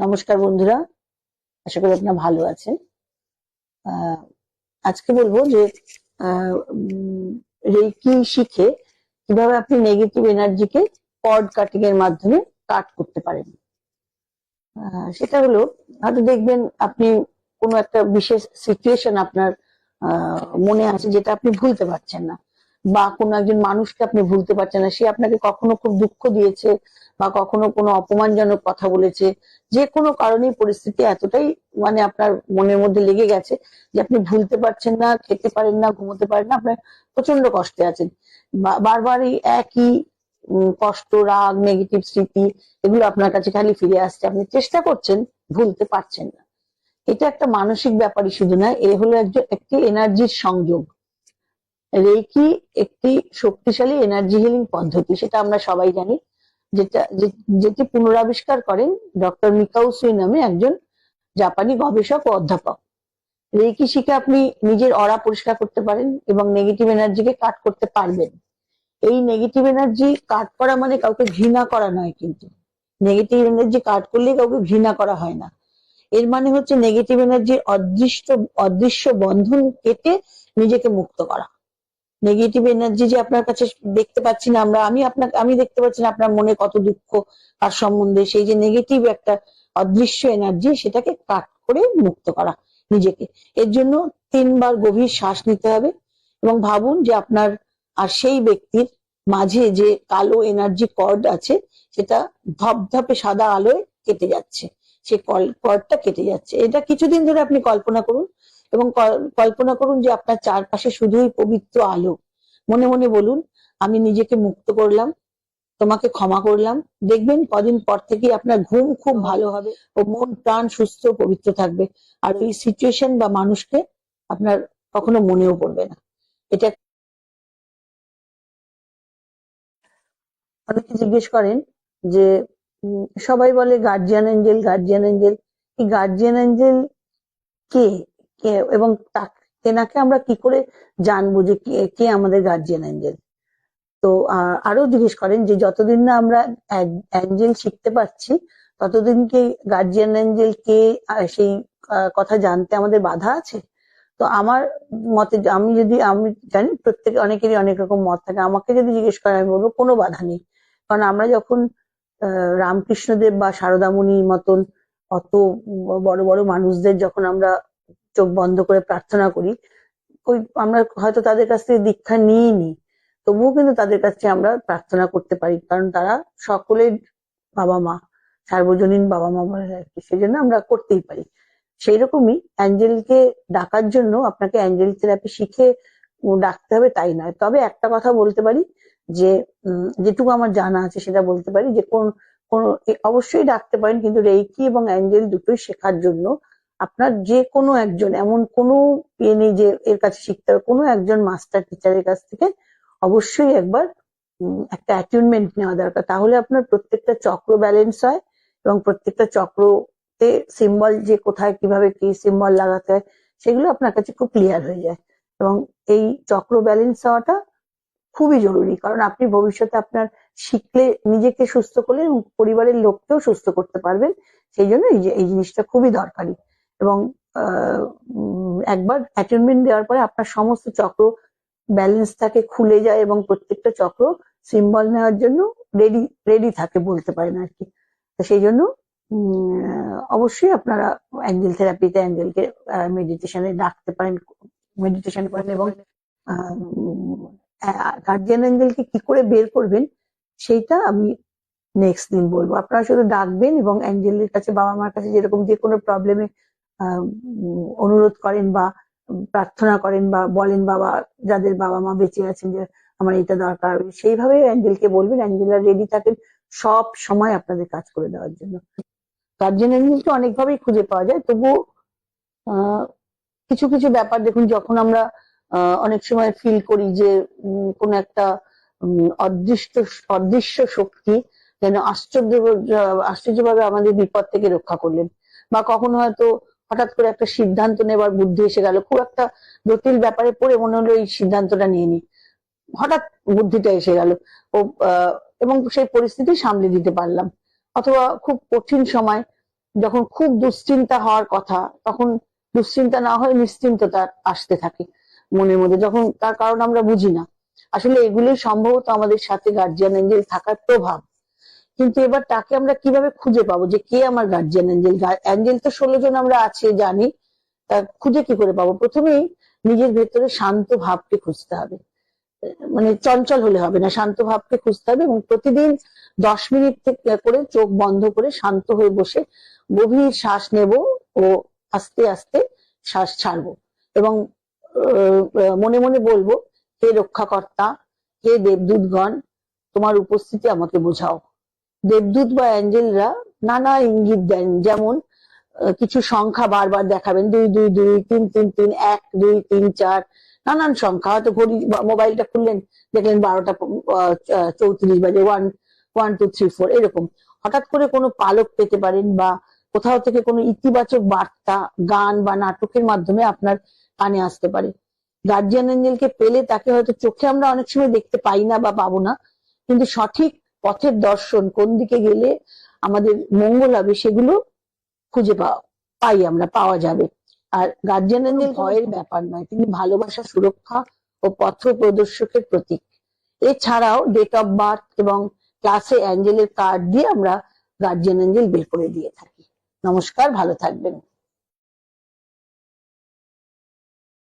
নমস্কার বন্ধুরা, আশা করি আপনারা ভালো আছেন। আহ, আজকে বলবো যে রেকি শিখে কিভাবে আপনি নেগেটিভ এনার্জিকে কর্ড কাটিং এর মাধ্যমে কাট করতে পারেন। সেটা হলো, হয়তো দেখবেন আপনি কোনো একটা বিশেষ সিচুয়েশন আপনার মনে আছে যেটা আপনি ভুলতে পারছেন না, বা কোনো একজন মানুষকে আপনি ভুলতে পারছেন না, সে আপনাকে কখনো খুব দুঃখ দিয়েছে বা কখনো কোনো অপমানজনক কথা বলেছে। যে কোনো কারণেই পরিস্থিতি এতটাই আপনার মনের মধ্যে লেগে গেছে যে আপনি ভুলতে পারছেন না, খেতে পারেন না, ঘুমোতে পারেন না, আপনার প্রচন্ড কষ্টে আছেন। বারবার এই একই কষ্ট, রাগ, নেগেটিভ স্মৃতি এগুলো আপনার কাছে খালি ফিরে আসছে, আপনি চেষ্টা করছেন, ভুলতে পারছেন না। এটা একটা মানসিক ব্যাপারই শুধু নয়, এ হলো একটি এনার্জির সংযোগ। রেকি একটি শক্তিশালী এনার্জি হিলিং পদ্ধতি, সেটা আমরা সবাই জানি, যেটি পুনরাবিষ্কার করেন ডক্টর মিকাও সুই নামে একজন জাপানি গবেষক ও অধ্যাপক। রেকি শিখে আপনি নিজের অরা পরিষ্কার করতে পারেন এবং নেগেটিভ এনার্জিকে কাট করতে পারবেন। এই নেগেটিভ এনার্জি কাট করা মানে কাউকে ঘৃণা করা নয়, কিন্তু নেগেটিভ এনার্জি কাট করলে কাউকে ঘৃণা করা হয় না। এর মানে হচ্ছে নেগেটিভ এনার্জির অদৃশ্য বন্ধন কেটে নিজেকে মুক্ত করা। নেগেটিভ এনার্জি যে আপনার কাছে দেখতে পাচ্ছি না আমরা, আমি দেখতে পাচ্ছি না আপনার মনে কত দুঃখ তার সম্বন্ধে, সেই যে নেগেটিভ একটা অদৃশ্য এনার্জি, সেটাকে কাট করে মুক্ত করা নিজেকে। এর জন্য 3 বার গভীর শ্বাস নিতে হবে এবং ভাবুন যে আপনার আর সেই ব্যক্তির মাঝে যে কালো এনার্জি কর্ড আছে, সেটা ধপধপে সাদা আলোয় কেটে যাচ্ছে, সে কর্ডটা কেটে যাচ্ছে। এটা কিছুদিন ধরে আপনি কল্পনা করুন এবং কল্পনা করুন যে আপনার চারপাশে শুধুই পবিত্র আলো। মনে মনে বলুন, আমি নিজেকে মুক্ত করলাম, তোমাকে ক্ষমা করলাম। দেখবেন কদিন পর থেকে আপনার ঘুম খুব ভালো হবে ও মন প্রাণ সুস্থ পবিত্র থাকবে, আর ওই সিচুয়েশন বা মানুষকে আপনার কখনো মনেও পড়বে না। এটা অনেকে জিজ্ঞেস করেন যে সবাই বলে গার্জিয়ান এঞ্জেল, গার্জিয়ান এঞ্জেল। এই গার্জিয়ান এঞ্জেল কে? কে এবং তেনাকে আমরা কি করে জানবো যে কে আমাদের গার্জিয়ান এঞ্জেল? তো আরো জিজ্ঞেস করেন যে যতদিন না আমরা অ্যাঞ্জেল শিখতে পারছি, ততদিন কি গার্জিয়ান এঞ্জেল কে সেই কথা জানতে আমাদের বাধা আছে? তো আমার মতে, আমি জানি অনেকেরই অনেক রকম মত থাকে, আমাকে যদি জিজ্ঞেস করেন আমি বলবো কোনো বাধা নেই। কারণ আমরা যখন রামকৃষ্ণদেব বা সারদামণির মতন অত বড় বড় মানুষদের যখন আমরা চোখ বন্ধ করে প্রার্থনা করি, আমরা হয়তো তাদের কাছ থেকে দীক্ষা নিইনি, তবুও কিন্তু তাদের কাছে আমরা প্রার্থনা করতে পারি, কারণ তারা সকলের বাবা মা, সার্বজনীন বাবা মা বলে আর কি, সেই জন্য আমরা করতেই পারি। সেই রকমই অ্যাঞ্জেলকে ডাকার জন্য আপনাকে অ্যাঞ্জেল থেরাপি শিখে ডাকতে হবে তাই নয়। তবে একটা কথা বলতে পারি, যে যেটুকু আমার জানা আছে সেটা বলতে পারি, যে কোন অবশ্যই ডাকতে পারেন, কিন্তু রেকি এবং অ্যাঞ্জেল দুটোই শেখার জন্য আপনার যে কোনো একজন, এমন কোনো ইয়ে নেই যে এর কাছে শিখতে হবে, কোনো একজন মাস্টার টিচারের কাছ থেকে অবশ্যই একবার একটা অ্যাটিউনমেন্ট নেওয়া দরকার। তাহলে আপনার প্রত্যেকটা চক্র ব্যালেন্স হয় এবং প্রত্যেকটা চক্রতে সিম্বল, যে কোথায় কিভাবে কি সিম্বল লাগাতে হয়, সেগুলো আপনার কাছে খুব ক্লিয়ার হয়ে যায়। এবং এই চক্র ব্যালেন্স হওয়াটা খুবই জরুরি, কারণ আপনি ভবিষ্যতে আপনার শিখলে নিজেকে সুস্থ করলে এবং পরিবারের লোককেও সুস্থ করতে পারবেন। সেই জন্য এই জিনিসটা খুবই দরকারি। এবং একবার অ্যাটেনমেন্ট দেওয়ার পরে আপনার সমস্ত চক্র ব্যালেন্স থাকে, খুলে যায় এবং প্রত্যেকটা চক্র সিম্বল নেওয়ার জন্য রেডি রেডি থাকে বলতে পারেন আর কি। তো সেই জন্য অবশ্যই আপনারা অ্যাঞ্জেল থেরাপিতে অ্যাঞ্জেলকে মেডিটেশনে ডাকতে পারেন, মেডিটেশন করেন। এবং গার্জিয়ান এঞ্জেলকে কি করে বের করবেন সেইটা আমি নেক্সট দিন বলবো। আপনারা শুধু ডাকবেন এবং অ্যাঞ্জেলের কাছে, বাবা মার কাছে যেরকম যে কোনো প্রবলেমে অনুরোধ করেন বা প্রার্থনা করেন বা বলেন, বাবা, যাদের বাবা মা বেঁচে আছেন, যে আমার এটা দরকার, সেইভাবে অ্যাঞ্জেলকে বলবেন। অ্যাঞ্জেলরা রেডি থাকেন সব সময় আপনাদের কাজ করে দেওয়ার জন্য। গার্জিয়ান এঞ্জেলকে অনেকভাবেই খুঁজে পাওয়া যায়, তবুও কিছু কিছু ব্যাপার দেখুন, যখন আমরা অনেক সময় ফিল করি যে কোন একটা অদৃশ্য শক্তি যেন আশ্চর্যভাবে আমাদের বিপদ থেকে রক্ষা করলেন, বা কখনো হয়তো হঠাৎ করে একটা সিদ্ধান্ত নেবার বুদ্ধি এসে গেল, খুব একটা জটিল ব্যাপারে পড়ে মনে হলো এই সিদ্ধান্তটা নিয়ে নি, হঠাৎ বুদ্ধিটা এসে গেল এবং সেই পরিস্থিতি সামলে দিতে পারলাম। অথবা খুব কঠিন সময় যখন খুব দুশ্চিন্তা হওয়ার কথা, তখন দুশ্চিন্তা না হয়ে নিশ্চিন্ততা আসতে থাকে মনের মধ্যে, যখন তার কারণ আমরা বুঝি না। আসলে এগুলোই সম্ভবত আমাদের সাথে গার্জিয়ান এঞ্জেল থাকার প্রভাব। কিন্তু এবার তাকে আমরা কিভাবে খুঁজে পাবো যে কে আমার গার্জিয়ান এঞ্জেল? এঞ্জেল তো 16 জন আমরা আছি জানি, তা খুঁজে কি করে পাবো? প্রথমেই নিজের ভেতরে শান্ত ভাবকে খুঁজতে হবে। মানে চঞ্চল হলে হবে না, শান্ত ভাবকে খুঁজতে হবে, এবং প্রতিদিন 10 মিনিট করে চোখ বন্ধ করে শান্ত হয়ে বসে গভীর শ্বাস নেব ও আস্তে আস্তে শ্বাস ছাড়বো, এবং মনে মনে বলবো, হে রক্ষাকর্তা, হে দেবদূতগণ, তোমার উপস্থিতি আমাকে বোঝাও। দেবদূত বা অ্যাঞ্জেলরা নানা ইঙ্গিত দেন, যেমন কিছু সংখ্যা বারবার দেখাবেন, 2 2 2, 3 3 3, 1 2 3 4, নানান সংখ্যা। হয়তো ঘড়ি মোবাইলটা খুললেন, দেখলেন 12টা 34 বাজে, 1 1 2 3 4 এরকম। হঠাৎ করে কোনো পালক পেতে পারেন, বা কোথাও থেকে কোনো ইতিবাচক বার্তা গান বা নাটকের মাধ্যমে আপনার কানে আসতে পারে। গার্জিয়ান এঞ্জেলকে পেলে তাকে হয়তো চোখে আমরা অনেক সময় দেখতে পাই না বা পাবো না, কিন্তু সঠিক পথের দর্শন, কোন দিকে গেলে আমাদের মঙ্গল হবে, সেগুলো খুঁজে পাওয়া যাবে। আর গার্জিয়ান এঞ্জেল ভয়ের ব্যাপার নয়, তিনি ভালোবাসা, সুরক্ষা ও পথ প্রদর্শকের প্রতীক। এছাড়াও ডেট অফ বার্থ এবং ক্লাসে অ্যাঞ্জেলের কার্ড দিয়ে আমরা গার্জিয়ান এঞ্জেল বের করে দিয়ে থাকি। নমস্কার, ভালো থাকবেন।